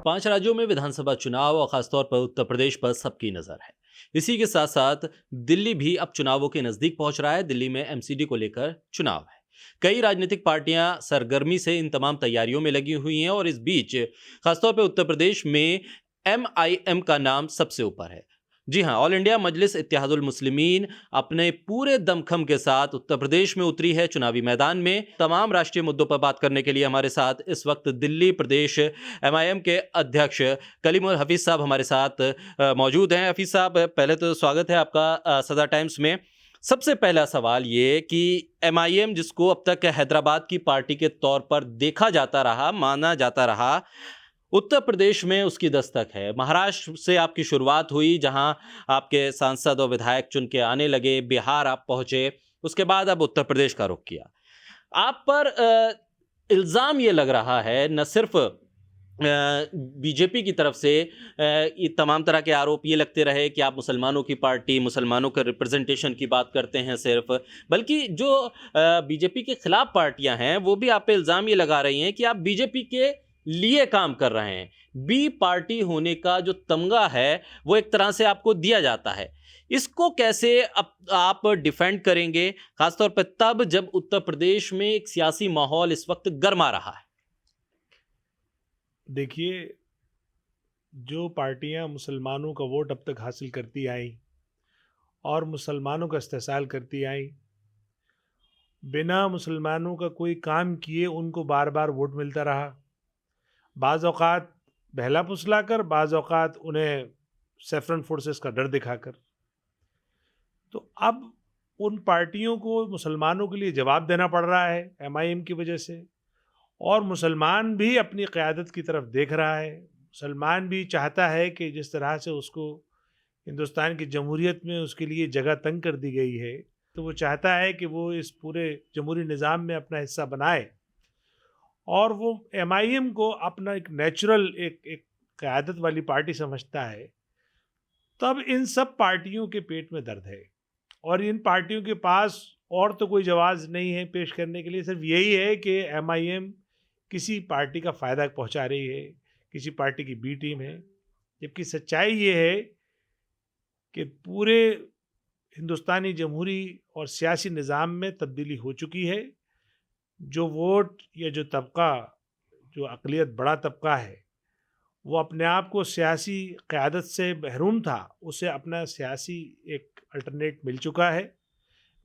5 राज्यों में विधानसभा चुनाव और खासतौर पर उत्तर प्रदेश पर सबकी नजर है। इसी के साथ साथ दिल्ली भी अब चुनावों के नजदीक पहुंच रहा है। दिल्ली में एमसीडी को लेकर चुनाव है। कई राजनीतिक पार्टियां सरगर्मी से इन तमाम तैयारियों में लगी हुई हैं और इस बीच खासतौर पर उत्तर प्रदेश में एमआईएम का नाम सबसे ऊपर है। जी हां, ऑल इंडिया मजलिस इत्तेहादुल मुस्लिमीन अपने पूरे दमखम के साथ उत्तर प्रदेश में उतरी है चुनावी मैदान में। तमाम राष्ट्रीय मुद्दों पर बात करने के लिए हमारे साथ इस वक्त दिल्ली प्रदेश एमआईएम के अध्यक्ष कलीमुल हफीज साहब हमारे साथ मौजूद हैं। हफीज साहब, पहले तो स्वागत है आपका सदा टाइम्स में। सबसे पहला सवाल ये कि एमआईएम, जिसको अब तक हैदराबाद की पार्टी के तौर पर देखा जाता रहा, माना जाता रहा, उत्तर प्रदेश में उसकी दस्तक है। महाराष्ट्र से आपकी शुरुआत हुई, जहां आपके सांसद और विधायक चुन के आने लगे। बिहार आप पहुंचे, उसके बाद अब उत्तर प्रदेश का रुख किया। आप पर इल्ज़ाम ये लग रहा है, न सिर्फ बीजेपी की तरफ से ये तमाम तरह के आरोप ये लगते रहे कि आप मुसलमानों की पार्टी, मुसलमानों के रिप्रेजेंटेशन की बात करते हैं सिर्फ, बल्कि जो बीजेपी के खिलाफ पार्टियां हैं वो भी आप पे इल्ज़ाम ये लगा रही हैं कि आप बीजेपी के लिए काम कर रहे हैं। बी पार्टी होने का जो तमगा है वो एक तरह से आपको दिया जाता है। इसको कैसे आप डिफेंड करेंगे, खासतौर पर तब जब उत्तर प्रदेश में एक सियासी माहौल इस वक्त गर्मा रहा है? देखिए, जो पार्टियां मुसलमानों का वोट अब तक हासिल करती आई और मुसलमानों का इस्तेहसाल करती आई, बिना मुसलमानों का कोई काम किए उनको बार बार वोट मिलता रहा। बाज़ औक़ात बहला फुसलाकर, बाज़ औक़ात उन्हें सेफ़रन फोर्सेस का डर दिखाकर। तो अब उन पार्टियों को मुसलमानों के लिए जवाब देना पड़ रहा है एमआईएम की वजह से, और मुसलमान भी अपनी क़यादत की तरफ देख रहा है। मुसलमान भी चाहता है कि जिस तरह से उसको हिंदुस्तान की जमहूरियत में उसके लिए जगह तंग कर दी गई है, तो वो चाहता है कि वो इस पूरे जमहूरी निज़ाम में अपना हिस्सा बनाए, और वो एमआईएम को अपना एक नेचुरल एक क़यादत वाली पार्टी समझता है। तब इन सब पार्टियों के पेट में दर्द है, और इन पार्टियों के पास और तो कोई जवाब नहीं है पेश करने के लिए। सिर्फ यही है कि एमआईएम किसी पार्टी का फ़ायदा पहुंचा रही है, किसी पार्टी की बी टीम है, जबकि सच्चाई ये है कि पूरे हिंदुस्तानी जमहूरी और सियासी निज़ाम में तब्दीली हो चुकी है। जो वोट या जो तबका, जो अक़लियत बड़ा तबका है, वो अपने आप को सियासी क़यादत से महरूम था, उसे अपना सियासी एक अल्टरनेट मिल चुका है।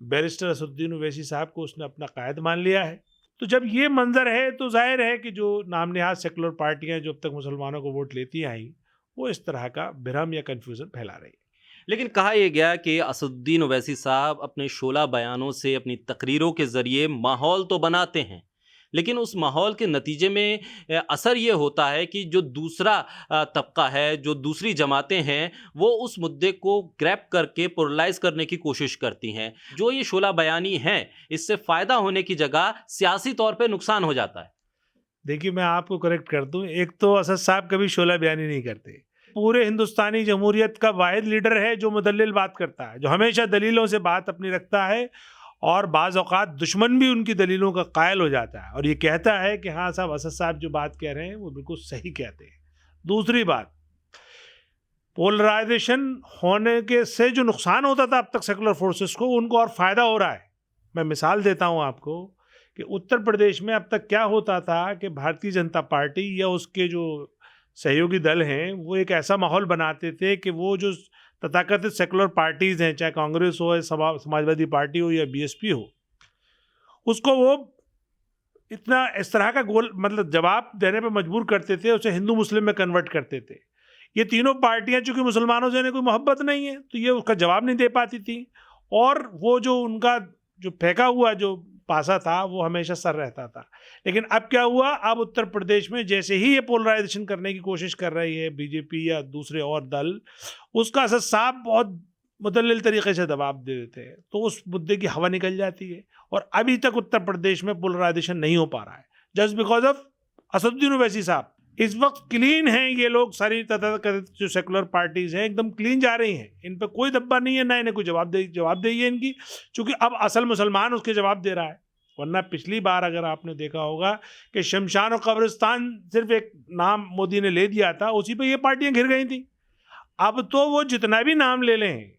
बैरिस्टर असदुद्दीन ओवैसी साहब को उसने अपना कायद मान लिया है। तो जब ये मंज़र है तो ज़ाहिर है कि जो नाम नेहाद सेकुलर पार्टियां जो अब तक मुसलमानों को वोट लेती आई, वो इस तरह का भ्रम या कन्फ्यूज़न फैला रही है। लेकिन कहा यह गया कि असदुद्दीन ओवैसी साहब अपने शोला बयानों से, अपनी तकरीरों के ज़रिए माहौल तो बनाते हैं, लेकिन उस माहौल के नतीजे में असर ये होता है कि जो दूसरा तबका है, जो दूसरी जमातें हैं, वो उस मुद्दे को ग्रैब करके पोलराइज करने की कोशिश करती हैं। जो ये शोला बयानी है, इससे फ़ायदा होने की जगह सियासी तौर पे नुकसान हो जाता है। देखिए, मैं आपको करेक्ट कर दूं, एक तो असद साहब कभी शोला बयानी नहीं करते। पूरे हिंदुस्तानी जमहूरियत का वाहिद लीडर है जो मुदल्लिल बात करता है, जो हमेशा दलीलों से बात अपनी रखता है, और बाज़ औक़ात दुश्मन भी उनकी दलीलों का कायल हो जाता है और ये कहता है कि हाँ साहब, असद साहब जो बात कह रहे हैं वो बिल्कुल सही कहते हैं। दूसरी बात, पोलराइजेशन होने के से जो नुकसान होता था अब तक सेकुलर फोर्सेस को, उनको और फ़ायदा हो रहा है। मैं मिसाल देता हूँ आपको कि उत्तर प्रदेश में अब तक क्या होता था कि भारतीय जनता पार्टी या उसके जो सहयोगी दल हैं वो एक ऐसा माहौल बनाते थे कि वो जो तथाकथित सेकुलर पार्टीज़ हैं, चाहे कांग्रेस हो, समाजवादी पार्टी हो या बीएसपी हो, उसको वो इतना इस तरह का गोल मतलब जवाब देने पर मजबूर करते थे, उसे हिंदू मुस्लिम में कन्वर्ट करते थे। ये तीनों पार्टियां चूंकि मुसलमानों से कोई मोहब्बत नहीं है, तो ये उसका जवाब नहीं दे पाती थी, और वो जो उनका जो फेंका हुआ जो पासा था वो हमेशा सर रहता था। लेकिन अब क्या हुआ, अब उत्तर प्रदेश में जैसे ही ये पोलराइजेशन करने की कोशिश कर रही है बीजेपी या दूसरे और दल, उसका असर साफ बहुत मुदल्लिल तरीके से दबाव दे देते हैं, तो उस मुद्दे की हवा निकल जाती है। और अभी तक उत्तर प्रदेश में पोलराइजेशन नहीं हो पा रहा है, just because of Asaduddin Owaisi साहब। इस वक्त क्लीन हैं ये लोग, सारी तथाकथित जो सेकुलर पार्टीज हैं एकदम क्लीन जा रही हैं, इन पर कोई दब्बा नहीं है, ना इन्हें कोई जवाबदेही है इनकी, क्योंकि अब असल मुसलमान उसके जवाब दे रहा है। वरना पिछली बार अगर आपने देखा होगा कि शमशान और कब्रिस्तान सिर्फ एक नाम मोदी ने ले दिया था, उसी पे ये पार्टियां घिर गई थी। अब तो वो जितना भी नाम ले लें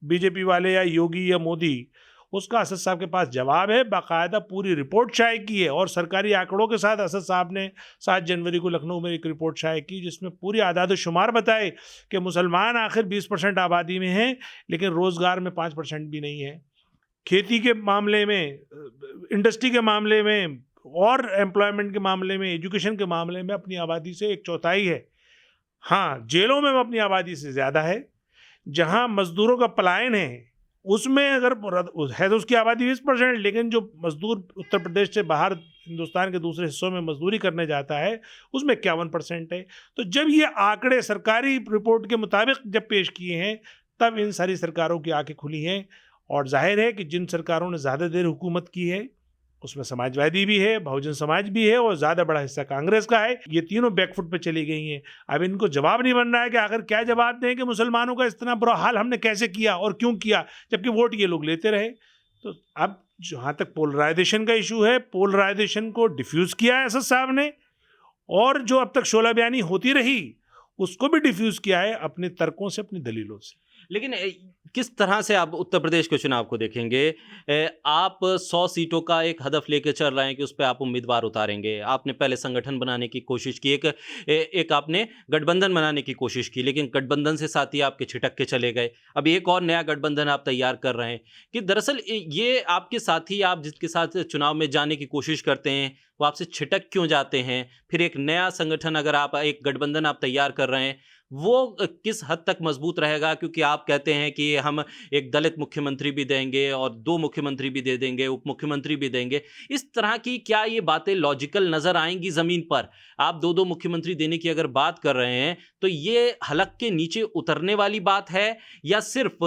बीजेपी वाले या योगी या मोदी, उसका असद साहब के पास जवाब है, बाकायदा पूरी रिपोर्ट शाये की है। और सरकारी आंकड़ों के साथ असद साहब ने 7 जनवरी को लखनऊ में एक रिपोर्ट शाये की जिसमें पूरी आदाद शुमार बताए कि मुसलमान आखिर 20% आबादी में हैं, लेकिन रोज़गार में 5% भी नहीं है। खेती के मामले में, इंडस्ट्री के मामले में और एम्प्लॉयमेंट के मामले में, एजुकेशन के मामले में अपनी आबादी से 1/4 है। हाँ, जेलों में अपनी आबादी से ज़्यादा है। जहाँ मजदूरों का पलायन है उसमें अगर है तो उसकी आबादी 20%, लेकिन जो मजदूर उत्तर प्रदेश से बाहर हिंदुस्तान के दूसरे हिस्सों में मजदूरी करने जाता है उसमें 51% है। तो जब ये आंकड़े सरकारी रिपोर्ट के मुताबिक जब पेश किए हैं तब इन सारी सरकारों की आंखें खुली हैं। और जाहिर है कि जिन सरकारों ने ज़्यादा देर हुकूमत की है उसमें समाजवादी भी है, बहुजन समाज भी है और ज़्यादा बड़ा हिस्सा कांग्रेस का है। ये तीनों बैकफुट पे चली गई हैं। अब इनको जवाब नहीं बन रहा है कि आखिर क्या जवाब दें कि मुसलमानों का इतना बुरा हाल हमने कैसे किया और क्यों किया, जबकि वोट ये लोग लेते रहे। तो अब जहाँ तक पोलराइजेशन का इशू है, पोलराइजेशन को डिफ्यूज़ किया है असद साहब ने, और जो अब तक शोला बयानी होती रही उसको भी डिफ्यूज़ किया है अपने तर्कों से, अपनी दलीलों से। लेकिन किस तरह से आप उत्तर प्रदेश के चुनाव को देखेंगे? आप 100 सीटों का एक हदफ लेके चल रहे हैं कि उस पे आप उम्मीदवार उतारेंगे। आपने पहले संगठन बनाने की कोशिश की, एक आपने गठबंधन बनाने की कोशिश की, लेकिन गठबंधन से साथी आपके छिटक के चले गए। अब एक और नया गठबंधन आप तैयार कर रहे हैं कि दरअसल ये आपके साथी, आप जिसके साथ चुनाव में जाने की कोशिश करते हैं, वो आपसे छिटक क्यों जाते हैं? फिर एक नया संगठन, अगर आप एक गठबंधन आप तैयार कर रहे हैं, वो किस हद तक मजबूत रहेगा? क्योंकि आप कहते हैं कि हम एक दलित मुख्यमंत्री भी देंगे और 2 मुख्यमंत्री भी दे देंगे, उप मुख्यमंत्री भी देंगे। इस तरह की क्या ये बातें लॉजिकल नज़र आएंगी ज़मीन पर? आप 2-2 मुख्यमंत्री देने की अगर बात कर रहे हैं तो ये हलक के नीचे उतरने वाली बात है या सिर्फ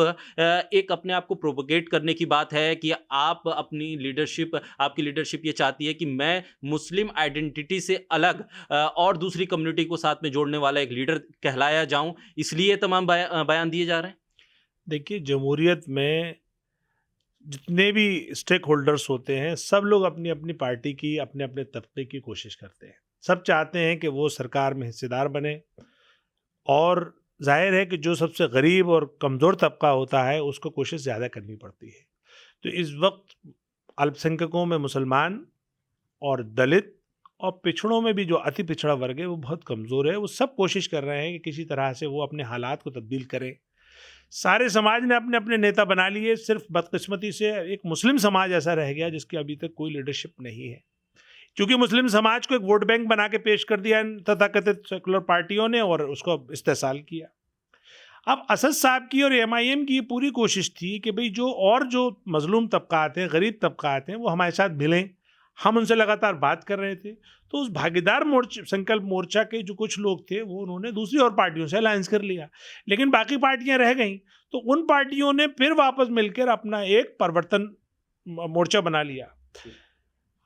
एक अपने आप को प्रोपोगेट करने की बात है कि आप अपनी लीडरशिप, आपकी लीडरशिप ये चाहती है कि मैं मुस्लिम आइडेंटिटी से अलग और दूसरी कम्युनिटी को साथ में जोड़ने वाला एक लीडर कहलाया जाऊं, इसलिए तमाम बयान दिए जा रहे हैं? देखिए, जमहूरियत में जितने भी स्टेक होल्डर्स होते हैं सब लोग अपनी अपनी पार्टी की, अपने अपने तबके की कोशिश करते हैं। सब चाहते हैं कि वो सरकार में हिस्सेदार बने, और जाहिर है कि जो सबसे गरीब और कमज़ोर तबका होता है उसको कोशिश ज़्यादा करनी पड़ती है। तो इस वक्त अल्पसंख्यकों में मुसलमान और दलित और पिछड़ों में भी जो अति पिछड़ा वर्ग है वो बहुत कमज़ोर है। वो सब कोशिश कर रहे हैं कि किसी तरह से वो अपने हालात को तब्दील करें। सारे समाज ने अपने अपने नेता बना लिए, सिर्फ बदकिस्मती से एक मुस्लिम समाज ऐसा रह गया जिसकी अभी तक कोई लीडरशिप नहीं है। क्योंकि मुस्लिम समाज को एक वोट बैंक बना के पेश कर दिया तथाकथित सेकुलर पार्टियों ने और उसको इस्तेसाल किया। अब असद साहब की और एमआईएम की पूरी कोशिश थी कि भाई जो मजलूम तबकात हैं, गरीब तबकात हैं, वो हमारे साथ मिलें। हम उनसे लगातार बात कर रहे थे। तो उस भागीदार संकल्प मोर्चा के जो कुछ लोग थे वो उन्होंने दूसरी और पार्टियों से अलायंस कर लिया, लेकिन बाकी पार्टियां रह गईं। तो उन पार्टियों ने फिर वापस मिलकर अपना एक परिवर्तन मोर्चा बना लिया।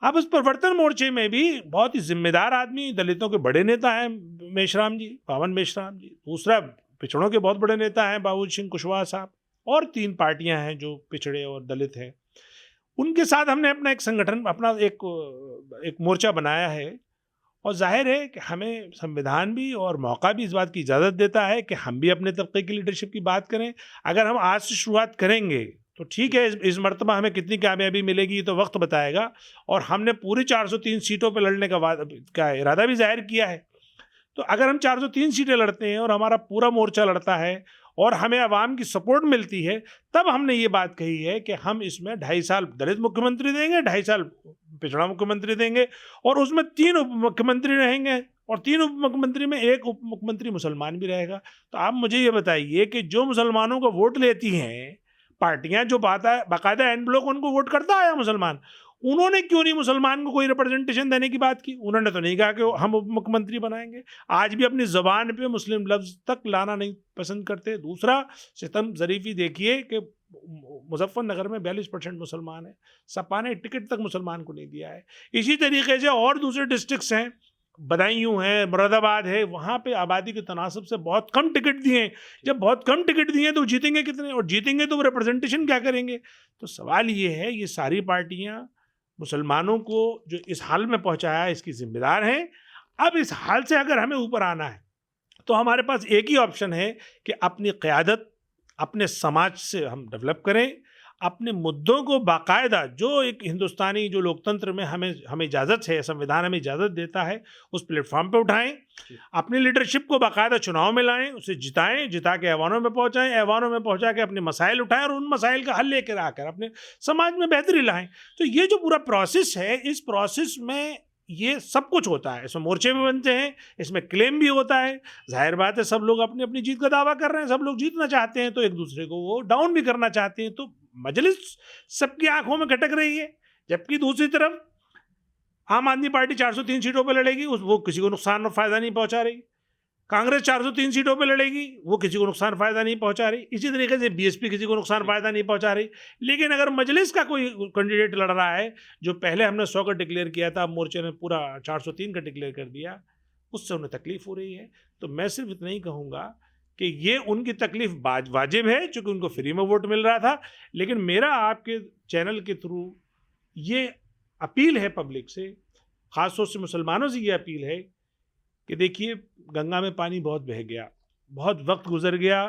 अब उस परिवर्तन मोर्चे में भी बहुत ही जिम्मेदार आदमी, दलितों के बड़े नेता हैं मेश्राम जी, पावन मेश्राम जी। दूसरा, पिछड़ों के बहुत बड़े नेता हैं बाबूल सिंह कुशवाहा साहब, और 3 पार्टियां हैं जो पिछड़े और दलित हैं। उनके साथ हमने अपना एक संगठन, अपना एक मोर्चा बनाया है। और जाहिर है कि हमें संविधान भी और मौका भी इस बात की इजाज़त देता है कि हम भी अपने तबके की लीडरशिप की बात करें। अगर हम आज से शुरुआत करेंगे तो ठीक है, इस मरतबा हमें कितनी कामयाबी मिलेगी ये तो वक्त बताएगा। और हमने पूरी 403 सीटों पर लड़ने का इरादा भी जाहिर किया है। तो अगर हम 403 सीटें लड़ते हैं और हमारा पूरा मोर्चा लड़ता है और हमें आवाम की सपोर्ट मिलती है, तब हमने ये बात कही है कि हम इसमें 2.5 साल दलित मुख्यमंत्री देंगे, 2.5 साल पिछड़ा मुख्यमंत्री देंगे, और उसमें 3 उप मुख्यमंत्री रहेंगे, और 3 उप मुख्यमंत्री में 1 उप मुख्यमंत्री मुसलमान भी रहेगा। तो आप मुझे ये बताइए कि जो मुसलमानों को वोट लेती हैं पार्टियां, जो बाकायदा एन ब्लॉक उनको वोट करता आया मुसलमान, उन्होंने क्यों नहीं मुसलमान को कोई रिप्रेजेंटेशन देने की बात की? उन्होंने तो नहीं कहा कि हम उप मुख्यमंत्री बनाएंगे। आज भी अपनी ज़बान पे मुस्लिम लफ्ज़ तक लाना नहीं पसंद करते। दूसरा, सितम ज़रीफ़ी देखिए कि मुजफ्फरनगर में 42% मुसलमान है, सपा ने टिकट तक मुसलमान को नहीं दिया है। इसी तरीके से और दूसरे डिस्ट्रिक्ट्स हैं, बदायूं है, मुरादाबाद है, वहाँ पे आबादी के तनासब से बहुत कम टिकट दिए हैं। जब बहुत कम टिकट दिए तो जीतेंगे कितने, और जीतेंगे तो वो रिप्रेजेंटेशन क्या करेंगे? तो सवाल ये है, ये सारी पार्टियाँ मुसलमानों को जो इस हाल में पहुंचाया है इसकी जिम्मेदार हैं। अब इस हाल से अगर हमें ऊपर आना है तो हमारे पास एक ही ऑप्शन है कि अपनी क़यादत अपने समाज से हम डेवलप करें, अपने मुद्दों को बाकायदा जो एक हिंदुस्तानी जो लोकतंत्र में हमें इजाज़त है, संविधान हमें इजाज़त देता है, उस प्लेटफॉर्म पे उठाएं, अपनी लीडरशिप को बाकायदा चुनाव में लाएं, उसे जिताएं, जिता के ऐवानों में पहुंचाएं, ऐवानों में पहुंचा के अपने मसाइल उठाएं और उन मसाइल का हल लेकर आकर अपने समाज में बेहतरी लाएं। तो ये जो पूरा प्रोसेस है, इस प्रोसेस में ये सब कुछ होता है। इसमें मोर्चे भी बनते हैं, इसमें क्लेम भी होता है। जाहिर बात है सब लोग अपनी अपनी जीत का दावा कर रहे हैं, सब लोग जीतना चाहते हैं, तो एक दूसरे को वो डाउन भी करना चाहते हैं। तो मजलिस सबकी आंखों में खटक रही है, जबकि दूसरी तरफ आम आदमी पार्टी 403 सीटों पर लड़ेगी, वो किसी को नुकसान और फायदा नहीं पहुंचा रही। कांग्रेस 403 सीटों पर लड़ेगी, वो किसी को नुकसान फायदा नहीं पहुंचा रही। इसी तरीके से बीएसपी किसी को नुकसान फायदा नहीं पहुंचा रही। लेकिन अगर मजलिस का कोई कैंडिडेट लड़ रहा है, जो पहले हमने 100 का डिक्लेयर किया था, मोर्चे ने पूरा 403 का डिक्लेयर कर दिया, उससे उन्हें तकलीफ हो रही है। तो मैं सिर्फ इतना ही कहूँगा कि ये उनकी तकलीफ वाजिब है, चूँकि उनको फ्री में वोट मिल रहा था। लेकिन मेरा आपके चैनल के थ्रू ये अपील है पब्लिक से, ख़ासतौर से मुसलमानों से ये अपील है कि देखिए, गंगा में पानी बहुत बह गया, बहुत वक्त गुजर गया,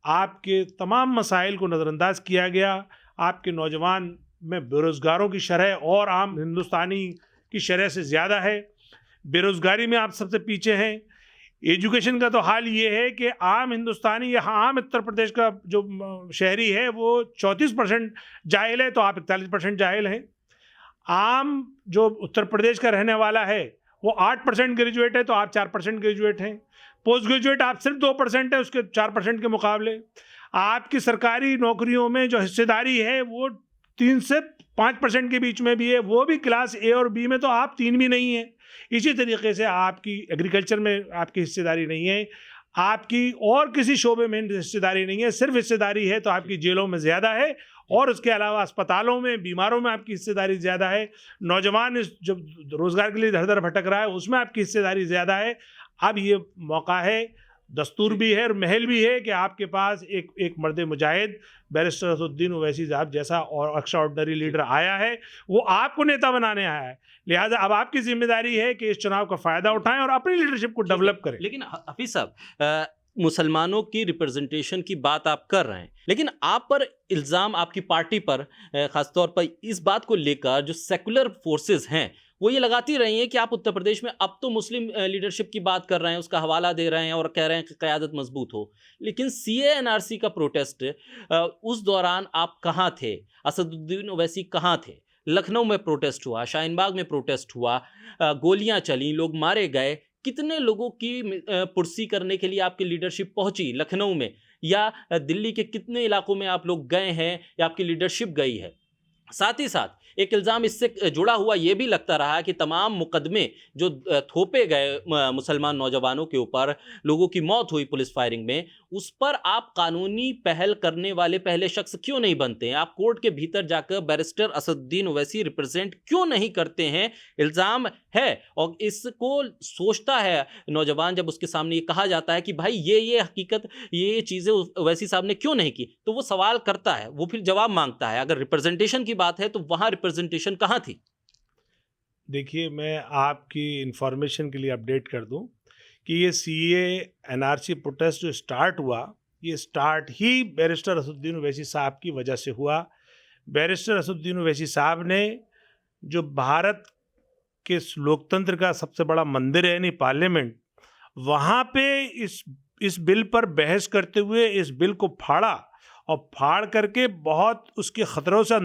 आपके तमाम मसाइल को नज़रअंदाज किया गया। आपके नौजवान में बेरोज़गारों की शरह और आम हिंदुस्तानी की शरह से ज़्यादा है। बेरोज़गारी में आप सबसे पीछे हैं। एजुकेशन का तो हाल ये है कि आम हिंदुस्तानी या आम उत्तर प्रदेश का जो शहरी है वो 34% जाहिल है, तो आप 41% जाहिल हैं। आम जो उत्तर प्रदेश का रहने वाला है वो 8% ग्रेजुएट है, तो आप 4% ग्रेजुएट हैं। पोस्ट ग्रेजुएट आप सिर्फ 2% है उसके 4% के मुकाबले। आपकी सरकारी नौकरियों में जो हिस्सेदारी है वो 3 से 5% के बीच में भी है, वो भी क्लास ए और बी में तो आप 3 भी नहीं है। इसी तरीके से आपकी एग्रीकल्चर में आपकी हिस्सेदारी नहीं है, आपकी और किसी शोबे में हिस्सेदारी नहीं है, सिर्फ हिस्सेदारी है तो आपकी जेलों में ज़्यादा है, और उसके अलावा अस्पतालों में, बीमारों में आपकी हिस्सेदारी ज़्यादा है। नौजवान इस जो रोज़गार के लिए धर धर भटक रहा है उसमें आपकी हिस्सेदारी ज़्यादा है। अब ये मौका है, दस्तूर भी है और महल भी है कि आपके पास एक मर्द मुजाहिद बैरिस्टर असदुद्दीन ओवैसी साहब जैसा और एक्स्ट्रा ऑर्डिनरी लीडर आया है, वो आपको नेता बनाने आया है। लिहाजा अब आपकी जिम्मेदारी है कि इस चुनाव का फ़ायदा उठाएं और अपनी लीडरशिप को डेवलप करें। लेकिन हफीज साहब, मुसलमानों की रिप्रेजेंटेशन की बात आप कर रहे हैं, लेकिन आप पर इल्ज़ाम, आपकी पार्टी पर ख़ासतौर पर इस बात को लेकर जो सेकुलर फोर्सेस हैं वो ये लगाती रही हैं कि आप उत्तर प्रदेश में अब तो मुस्लिम लीडरशिप की बात कर रहे हैं, उसका हवाला दे रहे हैं और कह रहे हैं कि क़यादत मजबूत हो। लेकिन सीए एनआरसी का प्रोटेस्ट, उस दौरान आप कहाँ थे? असदुद्दीन ओवैसी कहाँ थे? लखनऊ में प्रोटेस्ट हुआ, शाहीन बाग में प्रोटेस्ट हुआ, गोलियां चली, लोग मारे गए। कितने लोगों की पुरसी करने के लिए आपकी लीडरशिप पहुंची लखनऊ में, या दिल्ली के कितने इलाकों में आप लोग गए हैं या आपकी लीडरशिप गई है? साथ ही साथ एक इल्ज़ाम इससे जुड़ा हुआ ये भी लगता रहा कि तमाम मुकदमे जो थोपे गए मुसलमान नौजवानों के ऊपर, लोगों की मौत हुई पुलिस फायरिंग में, उस पर आप कानूनी पहल करने वाले पहले शख्स क्यों नहीं बनते हैं? आप कोर्ट के भीतर जाकर बैरिस्टर असदुद्दीन ओवैसी रिप्रेजेंट क्यों नहीं करते हैं? इल्ज़ाम है और इसको सोचता है नौजवान जब उसके सामने ये कहा जाता है कि भाई ये हकीकत, ये चीज़ें ओवैसी साहब ने क्यों नहीं की, तो वो सवाल करता है, वो फिर जवाब मांगता है। अगर रिप्रेजेंटेशन की बात है तो वहाँ रिप्रेजेंटेशन कहाँ थी? देखिए, मैं आपकी इंफॉर्मेशन के लिए अपडेट कर दूं कि ये सीए एनआरसी प्रोटेस्ट जो स्टार्ट हुआ, ये स्टार्ट ही बैरिस्टर असदुद्दीन ओवैसी साहब की वजह से हुआ। बैरिस्टर असदुद्दीन ओवैसी साहब ने जो भारत के लोकतंत्र का सबसे बड़ा मंदिर है यानी पार्लियामेंट, वहाँ पे इस बिल पर बहस करते हुए इस बिल को फाड़ा और फाड़ करके बहुत उसके ख़तरों से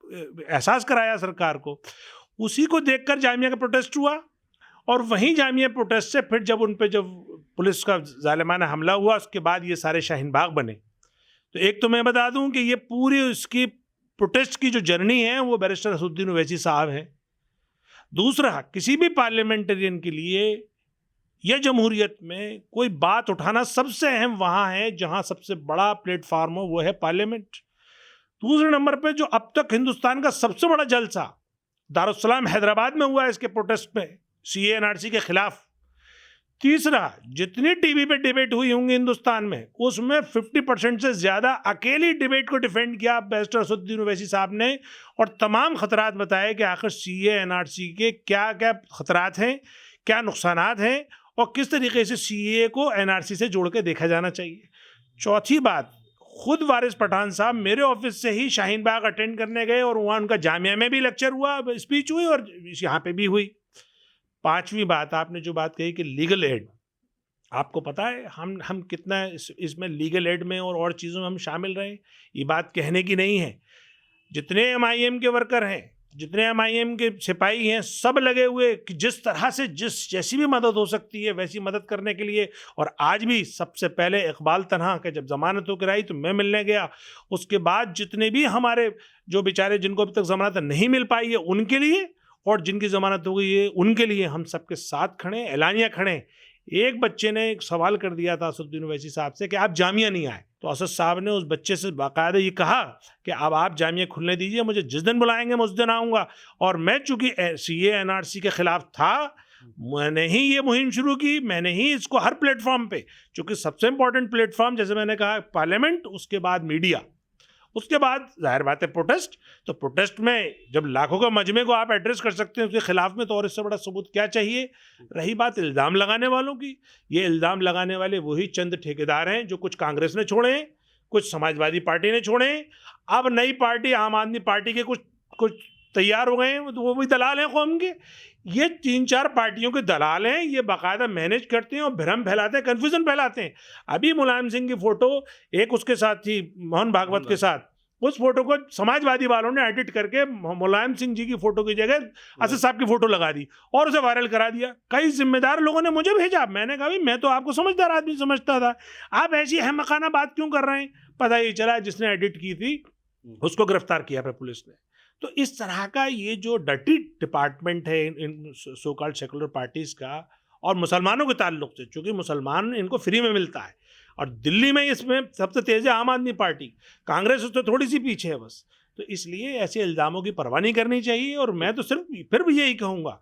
एहसास कराया सरकार को। उसी को देखकर जामिया का प्रोटेस्ट हुआ, और वहीं जामिया प्रोटेस्ट से फिर जब उन पे जब पुलिस का जालिमाना हमला हुआ, उसके बाद ये सारे शाहीन बाग बने। तो एक तो मैं बता दूं कि ये पूरी उसकी प्रोटेस्ट की जो जर्नी है वो बैरिस्टर असदुद्दीन ओवैसी साहब हैं। दूसरा, किसी भी पार्लियामेंटेरियन के लिए या जमहूरियत में कोई बात उठाना सबसे अहम वहाँ है जहाँ सबसे बड़ा प्लेटफार्म हो, वो है पार्लियामेंट। दूसरे नंबर पे जो अब तक हिंदुस्तान का सबसे बड़ा जलसा दारुस्सलाम हैदराबाद में हुआ है इसके प्रोटेस्ट में, सीए एनआरसी के खिलाफ, तीसरा, जितनी टीवी पे डिबेट हुई होंगी हिंदुस्तान में, उसमें 50% से ज़्यादा अकेली डिबेट को डिफेंड किया बैरिस्टर असदुद्दीन ओवैसी साहब ने, और तमाम खतरात बताए कि आखिर सीए एनआरसी के क्या क्या खतरात हैं, क्या नुकसानात हैं, और किस तरीके से सीए को एनआरसी से जोड़ के देखा जाना चाहिए। चौथी बात, खुद वारिस पठान साहब मेरे ऑफिस से ही शाहीन बाग अटेंड करने गए, और वहाँ उनका जामिया में भी लेक्चर हुआ, स्पीच हुई, और यहाँ पे भी हुई। पांचवी बात, आपने जो बात कही कि लीगल एड, आपको पता है हम कितना इसमें लीगल एड में और चीज़ों में हम शामिल रहे। ये बात कहने की नहीं है। जितने एमआईएम के वर्कर हैं, जितने एमआईएम के सिपाही हैं, सब लगे हुए कि जिस तरह से जैसी भी मदद हो सकती है वैसी मदद करने के लिए। और आज भी सबसे पहले इकबाल तन्हा के जब जमानत होकर आई तो मैं मिलने गया, उसके बाद जितने भी हमारे जो बेचारे जिनको अभी तक जमानत नहीं मिल पाई है उनके लिए, और जिनकी जमानत हो गई है उनके लिए हम सबके साथ खड़े, एलानिया खड़े। एक बच्चे ने एक सवाल कर दिया था असदुद्दीन ओवैसी साहब से कि आप जामिया नहीं आए, तो असद साहब ने उस बच्चे से बाकायदा ये कहा कि अब आप जामिया खुलने दीजिए, मुझे जिस दिन बुलाएंगे मैं उस दिन आऊँगा। और मैं चूँकि सीए एनआरसी के खिलाफ था, मैंने ही ये मुहिम शुरू की, मैंने ही इसको हर प्लेटफॉर्म पे, चूँकि सबसे इंपॉर्टेंट प्लेटफॉर्म जैसे मैंने कहा पार्लियामेंट, उसके बाद मीडिया, उसके बाद जाहिर बात है प्रोटेस्ट। तो प्रोटेस्ट में जब लाखों का मजमे को आप एड्रेस कर सकते हैं उसके खिलाफ में, तो और इससे बड़ा सबूत क्या चाहिए। रही बात इल्ज़ाम लगाने वालों की, ये इल्ज़ाम लगाने वाले वही चंद ठेकेदार हैं जो कुछ कांग्रेस ने छोड़े हैं, कुछ समाजवादी पार्टी ने छोड़े हैं, अब नई पार्टी आम आदमी पार्टी के कुछ तैयार हो गए हैं, तो वो भी दलाल हैं कौम के। ये 3-4 पार्टियों के दलाल हैं, ये बाकायदा मैनेज करते हैं और भ्रम फैलाते हैं, कन्फ्यूजन फैलाते हैं। अभी मुलायम सिंह की फोटो एक उसके साथ थी, मोहन भागवत के साथ, उस फोटो को समाजवादी वालों ने एडिट करके मुलायम सिंह जी की फोटो की जगह असद साहब की फोटो लगा दी और उसे वायरल करा दिया। कई जिम्मेदार लोगों ने मुझे भेजा, मैंने कहा भाई मैं तो आपको समझदार आदमी समझता था, आप ऐसी अहमकाना बात क्यों कर रहे हैं। पता ही चला जिसने एडिट की थी उसको गिरफ्तार किया फिर पुलिस ने। तो इस तरह का ये जो डर्टी डिपार्टमेंट है इन सो कॉल्ड सेकुलर पार्टीज़ का, और मुसलमानों के ताल्लुक से, चूँकि मुसलमान इनको फ्री में मिलता है, और दिल्ली में इसमें सबसे तेज़ है आम आदमी पार्टी, कांग्रेस उससे थोड़ी सी पीछे है बस। तो इसलिए ऐसे इल्ज़ामों की परवाह नहीं करनी चाहिए। और मैं तो सिर्फ फिर भी यही कहूँगा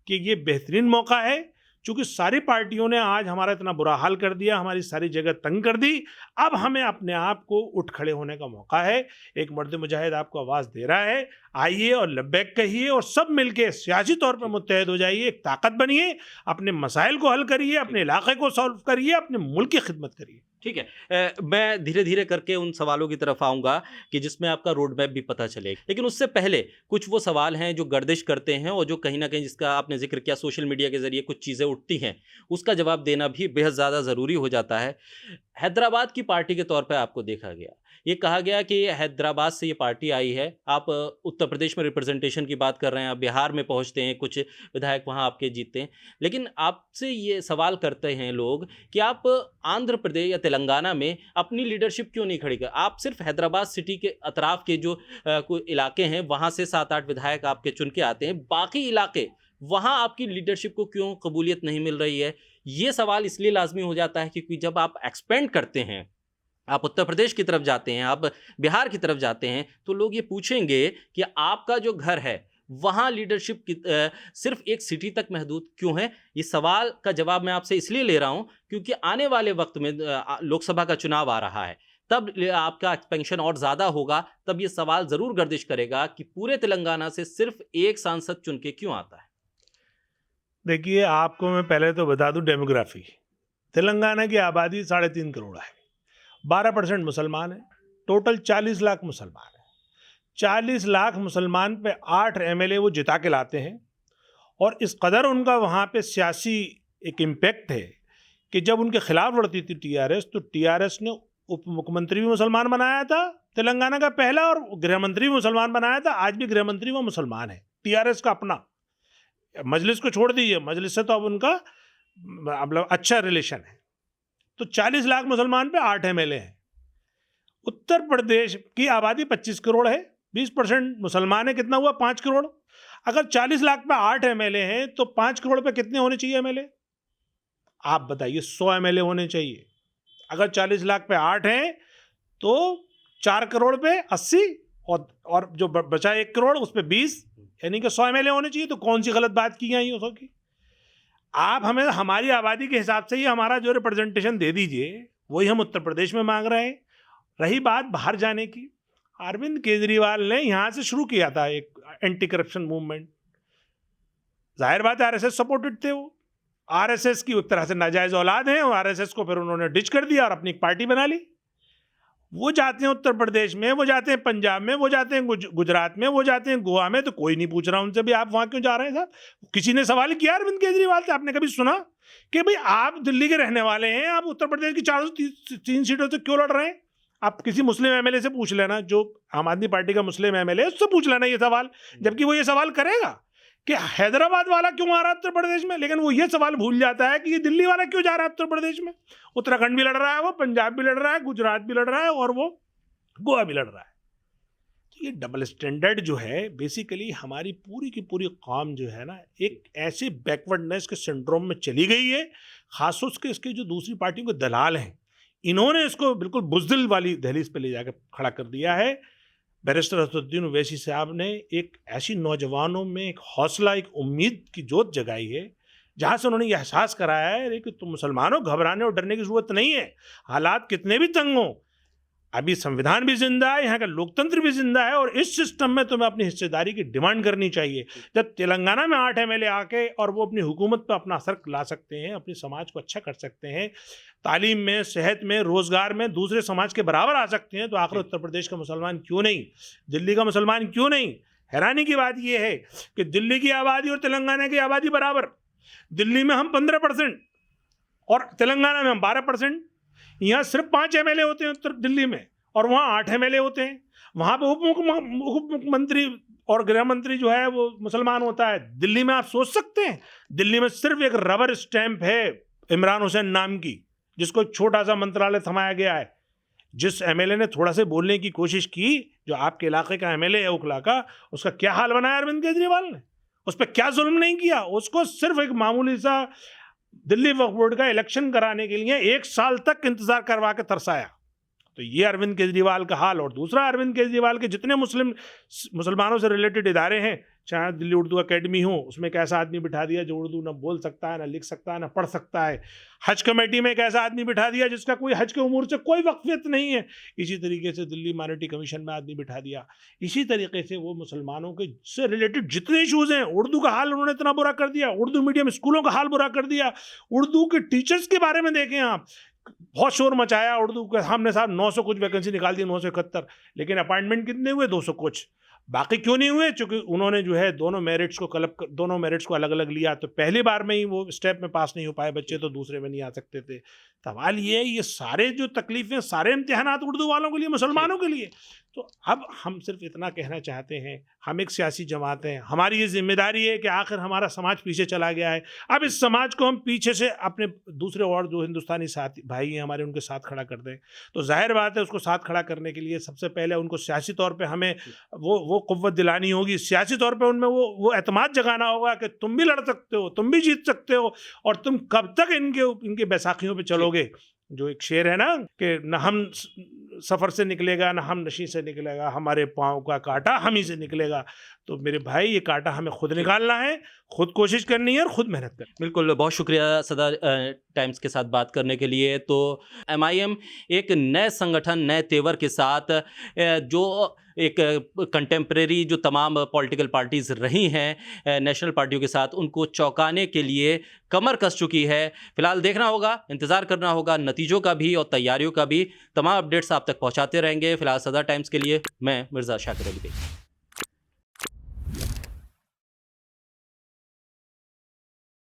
कि ये बेहतरीन मौका है, चूँकि सारी पार्टियों ने आज हमारा इतना बुरा हाल कर दिया, हमारी सारी जगह तंग कर दी, अब हमें अपने आप को उठ खड़े होने का मौका है। एक मर्द मुजाहिद आपको आवाज़ दे रहा है, आइए और लब्बैक कहिए, और सब मिलके सियासी तौर पर मुत्तहद हो जाइए, एक ताकत बनिए, अपने मसाइल को हल करिए, अपने इलाके को सॉल्व करिए, अपने मुल्क की खिदमत करिए। ठीक है, मैं धीरे धीरे करके उन सवालों की तरफ आऊँगा कि जिसमें आपका रोड मैप भी पता चले, लेकिन उससे पहले कुछ वो सवाल हैं जो गर्दिश करते हैं और जो कहीं ना कहीं, जिसका आपने जिक्र किया, सोशल मीडिया के ज़रिए कुछ चीज़ें उठती हैं, उसका जवाब देना भी बेहद ज़्यादा ज़रूरी हो जाता है। हैदराबाद की पार्टी के तौर पर आपको देखा गया, ये कहा गया कि हैदराबाद से ये पार्टी आई है, आप उत्तर प्रदेश में रिप्रेजेंटेशन की बात कर रहे हैं, आप बिहार में पहुंचते हैं, कुछ विधायक वहां आपके जीतते हैं, लेकिन आपसे ये सवाल करते हैं लोग कि आप आंध्र प्रदेश या तेलंगाना में अपनी लीडरशिप क्यों नहीं खड़ी कर। आप सिर्फ हैदराबाद सिटी के अतराफ के जो कोई इलाके हैं वहाँ से 7-8 विधायक आपके चुन के आते हैं, बाकी इलाके वहाँ आपकी लीडरशिप को क्यों कबूलियत नहीं मिल रही है। ये सवाल इसलिए लाजमी हो जाता है क्योंकि जब आप एक्सपेंड करते हैं, आप उत्तर प्रदेश की तरफ जाते हैं, आप बिहार की तरफ जाते हैं, तो लोग ये पूछेंगे कि आपका जो घर है वहाँ लीडरशिप की सिर्फ एक सिटी तक महदूद क्यों है। ये सवाल का जवाब मैं आपसे इसलिए ले रहा हूँ क्योंकि आने वाले वक्त में लोकसभा का चुनाव आ रहा है, तब आपका एक्सपेंशन और ज़्यादा होगा, तब ये सवाल ज़रूर गर्दिश करेगा कि पूरे तेलंगाना से सिर्फ एक सांसद चुन के क्यों आता है। देखिए, आपको मैं पहले तो बता दूं डेमोग्राफी, तेलंगाना की आबादी 3.5 करोड़ है, 12% मुसलमान है, टोटल 40 लाख मुसलमान हैं। 40 लाख मुसलमान पे 8 एमएलए वो जिता के लाते हैं, और इस कदर उनका वहाँ पे सियासी एक इम्पैक्ट है कि जब उनके खिलाफ लड़ती थी टीआरएस, तो टीआरएस ने उप मुख्यमंत्री भी मुसलमान बनाया था तेलंगाना का पहला, और गृह मंत्री भी मुसलमान बनाया था। आज भी गृह मंत्री वो मुसलमान है, टीआरएस का अपना। मजलिस को छोड़ दीजिए, मजलिस से तो अब उनका मतलब अच्छा रिलेशन है। तो 40 लाख मुसलमान पे 8 एमएलए हैं। उत्तर प्रदेश की आबादी 25 करोड़ है, 20% मुसलमान है, कितना हुआ 5 करोड़। अगर 40 लाख पे 8 एमएलए हैं तो 5 करोड़ पे कितने होने चाहिए एमएलए, आप बताइए। 100 एमएलए होने चाहिए। अगर 40 लाख पे 8 हैं तो 4 करोड़ पे 80, और जो बचा 1 करोड़ उस पे 20, यानी कि 100 एमएलए होने चाहिए। तो कौन सी गलत बात की गई उसकी। आप हमें हमारी आबादी के हिसाब से ही हमारा जो रिप्रेजेंटेशन दे दीजिए, वही हम उत्तर प्रदेश में मांग रहे हैं। रही बात बाहर जाने की, अरविंद केजरीवाल ने यहाँ से शुरू किया था एक एंटी करप्शन मूवमेंट। जाहिर बात है आरएसएस सपोर्टेड थे वो, आरएसएस की एक तरह से नाजायज औलाद हैं, और आरएसएस को फिर उन्होंने डिच कर दिया और अपनी एक पार्टी बना ली। वो जाते हैं उत्तर प्रदेश में, वो जाते हैं पंजाब में, वो जाते हैं गुजरात में, वो जाते हैं गोवा में, तो कोई नहीं पूछ रहा उनसे भी आप वहाँ क्यों जा रहे हैं साहब। किसी ने सवाल किया अरविंद केजरीवाल से, आपने कभी सुना कि भाई आप दिल्ली के रहने वाले हैं, आप उत्तर प्रदेश की 403 सीटों से क्यों लड़ रहे हैं? आप किसी मुस्लिम एमएलए से पूछ लेना, जो आम आदमी पार्टी का मुस्लिम एमएलए है, उससे पूछ लेना ये सवाल, जबकि वो ये सवाल करेगा कि हैदराबाद वाला क्यों आ रहा है उत्तर प्रदेश में। लेकिन वो ये सवाल भूल जाता है कि ये दिल्ली वाला क्यों जा रहा है उत्तर प्रदेश में। उत्तराखंड भी लड़ रहा है, वो पंजाब भी लड़ रहा है, गुजरात भी लड़ रहा है, और वो गोवा भी लड़ रहा है। तो ये डबल स्टैंडर्ड जो है, बेसिकली हमारी पूरी की पूरी कौम जो है ना, एक ऐसे बैकवर्डनेस के सिंड्रोम में चली गई है। खासतौर से इसके जो दूसरी पार्टियों के दलाल हैं, इन्होंने इसको बिल्कुल बुज़दिल वाली दहलीज पे ले जाकर खड़ा कर दिया है। बैरिस्टर असदुद्दीन ओवैसी साहब ने एक ऐसी नौजवानों में एक हौसला, एक उम्मीद की जोत जगाई है, जहाँ से उन्होंने ये एहसास कराया है कि तुम मुसलमानों घबराने और डरने की ज़रूरत नहीं है। हालात कितने भी तंग हों, अभी संविधान भी जिंदा है, यहाँ का लोकतंत्र भी जिंदा है, और इस सिस्टम में तुम्हें अपनी हिस्सेदारी की डिमांड करनी चाहिए। जब तेलंगाना में 8 एमएलए आके और वो अपनी हुकूमत पर अपना असर ला सकते हैं, अपने समाज को अच्छा कर सकते हैं, तालीम में, सेहत में, रोजगार में दूसरे समाज के बराबर आ सकते हैं, तो आखिर उत्तर प्रदेश का मुसलमान क्यों नहीं, दिल्ली का मुसलमान क्यों नहीं। हैरानी की बात यह है कि दिल्ली की आबादी और तेलंगाना की आबादी बराबर, दिल्ली में हम 15% और तेलंगाना में हम 12%। यहाँ सिर्फ 5 एमएलए होते हैं उत्तर दिल्ली में, और वहाँ 8 एमएलए होते हैं। वहाँ पे उप मुख्यमंत्री और गृह मंत्री जो है वो मुसलमान होता है। दिल्ली में आप सोच सकते हैं, दिल्ली में सिर्फ एक रबर स्टैंप है इमरान हुसैन नाम की, जिसको एक छोटा सा मंत्रालय थमाया गया है। जिस एमएलए ने थोड़ा से बोलने की कोशिश की, जो आपके इलाके का एमएलए है उखला का, उसका क्या हाल बनाया अरविंद केजरीवाल ने। उस पर क्या जुल्म नहीं किया, उसको सिर्फ एक मामूली सा दिल्ली वक्फ बोर्ड का इलेक्शन कराने के लिए 1 साल तक इंतजार करवा के तरसाया। तो ये अरविंद केजरीवाल का हाल। और दूसरा, अरविंद केजरीवाल के जितने मुसलमानों से रिलेटेड इदारे हैं, चाहे दिल्ली उर्दू अकेडमी हो, उसमें एक ऐसा आदमी बिठा दिया जो उर्दू ना बोल सकता है, ना लिख सकता है, ना पढ़ सकता है। हज कमेटी में एक ऐसा आदमी बिठा दिया जिसका कोई हज के उमूर से कोई वक्फियत नहीं है। इसी तरीके से दिल्ली माइनॉरिटी कमीशन में आदमी बिठा दिया। इसी तरीके से वो मुसलमानों के से रिलेटेड जितने इश्यूज़ हैं, उर्दू का हाल उन्होंने इतना बुरा कर दिया, उर्दू मीडियम स्कूलों का हाल बुरा कर दिया। उर्दू के टीचर्स के बारे में देखें आप, बहुत शोर मचाया उर्दू के सामने साहब, 900 कुछ वैकेंसी निकाल दी, 971, लेकिन अपॉइंटमेंट कितने हुए, 200 कुछ। बाकी क्यों नहीं हुए? क्योंकि उन्होंने जो है दोनों मेरिट्स को अलग अलग लिया, तो पहली बार में ही वो स्टेप में पास नहीं हो पाए बच्चे, तो दूसरे में नहीं आ सकते थे। सवाल ये सारे जो तकलीफें, सारे इम्तिहानात उर्दू वालों के लिए, मुसलमानों के लिए। तो अब हम सिर्फ इतना कहना चाहते हैं, हम एक सियासी जमात हैं, हमारी ये जिम्मेदारी है कि आखिर हमारा समाज पीछे चला गया है, अब इस समाज को हम पीछे से अपने दूसरे और जो हिंदुस्तानी साथी भाई हैं हमारे, उनके साथ खड़ा कर दें। तो जाहिर बात है उसको साथ खड़ा करने के लिए सबसे पहले उनको सियासी तौर पे हमें वो कुव्वत दिलानी होगी, सियासी तौर पे उनमें वो एतमाद जगाना होगा कि तुम भी लड़ सकते हो, तुम भी जीत सकते हो, और तुम कब तक इनके बैसाखियों पे चलोगे। जो एक शेर है ना कि न हम सफ़र से निकलेगा, न हम नशी से निकलेगा, हमारे पाँव का कांटा हम ही से निकलेगा। तो मेरे भाई, ये कांटा हमें खुद निकालना है, खुद कोशिश करनी है और खुद मेहनत करनी है। बिल्कुल, बहुत शुक्रिया सदा टाइम्स के साथ बात करने के लिए। तो एमआईएम एक नए संगठन, नए तेवर के साथ जो एक कंटेम्प्रेरी जो तमाम पॉलिटिकल पार्टीज़ रही हैं नेशनल पार्टियों के साथ, उनको चौंकाने के लिए कमर कस चुकी है। फिलहाल देखना होगा, इंतज़ार करना होगा नतीजों का भी और तैयारियों का भी। तमाम अपडेट्स आप तक पहुंचाते रहेंगे। फिलहाल सदा टाइम्स के लिए मैं मिर्ज़ा शाकिर अली।